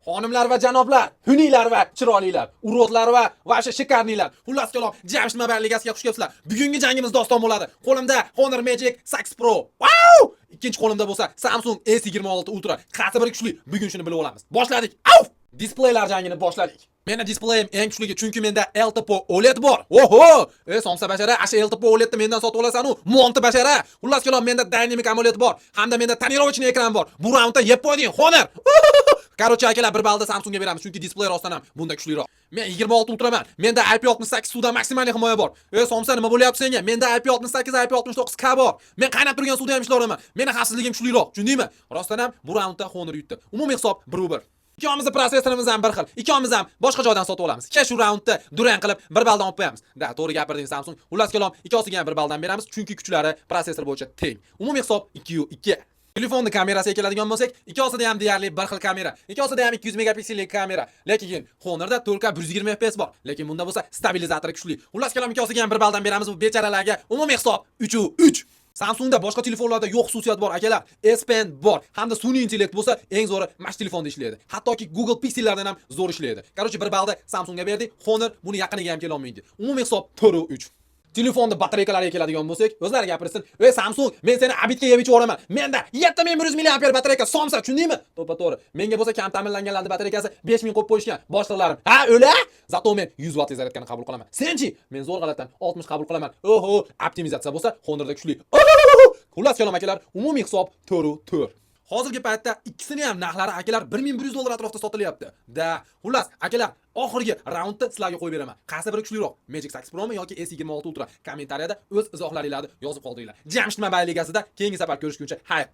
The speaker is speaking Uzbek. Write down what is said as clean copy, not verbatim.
Xonimlar va janoblar, huniylar va chiroylilar, urotlar va vasha shikarnilar. Xullas kalom, Jamshid Mobil ligasiga xush kelibsizlar. Bugungi jangimiz doston bo'ladi. Qo'limda Honor Magic 6 Pro. Wow! Ikkinchi qo'limda bo'lsa Samsung S26 Ultra. Qaysi biri kuchli? Bugun shuni bilib olamiz. Boshladik. Auf! Displeylar jangini boshladik. Meni displeyim eng kuchligi, chunki menda LTPO OLED bor. Oho! Somsa bashara, asha LTPO OLEDni mendan sotib olasan-u, monti bashara. Xullas kalom, menda Dynamic AMOLED bor, hamda menda tonirovочный ekran bor. Bu raundda yeb qo'yding, Honor. Короче, akalar, bir balda Samsungga beramiz, chunki displey rostdan ham bunda kuchliroq. Men 26 Ultraman. Menda IP68 suvdan maksimal himoya bor. Somsa nima bo'lyapti senga? Menda IP68, IP69K bor. Men qaynab turgan suvda ham ishlayveraman. Meni xavfsizligim kuchliroq, tushundingmi? Rostdan ham bu raundda Honor yutdi. Umumiy hisob 1-1. Ikkimizni prosessorimiz ham bir xil. Ikkimiz ham boshqa joydan sotib olamiz. Shu raundda durang qilib bir baldan olib qo'yamiz. Da, to'g'ri gapirding Samsung. Xullas kalom, ikkosiga ham bir baldan beramiz, chunki kuchlari prosessor bo'yicha teng. Umumiy hisob 2-2. Telefonni kamerasiga keladigan bo'lsak, ikkosida ham deyarli bir xil kamera. Ikkosida ham 200 megapiksellik kamera. Lekin Honorda 4K 120 fps bor. Lekin bunda bo'lsa stabilizatori kuchli. Xullas kalom, ikkosiga ham bir baldan beramiz bu bechoralarga. Umumiy hisob 3-3. Samsungda boshqa telefonlarda yo'q xususiyat bor akalar. S Pen bor, hamda sun'iy intellekt bo'lsa, eng zo'ri mash telefonda ishlaydi. Hattoki Google Pixel'lardan ham zo'r ishlaydi. Короче, bir balda Samsungga berdik. Honor buni yaqiniga ham kela olmaydi. Umumiy hisob 4-3. Telefonda batareykalariga keladigan bo'lsak, o'zlari gapirsin. Samsung, men seni abitga yeb ichib olaman. Menda 7100 mAh batareyka somsa, tushundingmi? To'g'ri. Menga bo'lsa kam ta'minlanganlarning batareykasi 5000 qo'yib qo'yishgan. Boshliqlarim. Ha, o'la? Zato men 100 watt zaryadkani qabul qilaman. Senchi? Men zo'r g'alatdan 60 qabul qilaman. Oho, optimizatsiya bo'lsa Honorda kuchli. Xullas kalom akalar, umumiy hisob 4-4. Hozirgi paytda ikkisini ham narxlari akalar $1100 atrofida sotilyapti. Da, xullas akalar, oxirgi raundda sizlarga qo'yib beraman. Qaysi biri kuchliroq? Magic 6 Pro mi yoki S26 Ultra? Kommentariyada o'z izohlaringizni yozib qoldinglar. Jamshid Mobil ligasida keyingi safar ko'rishguncha xayr.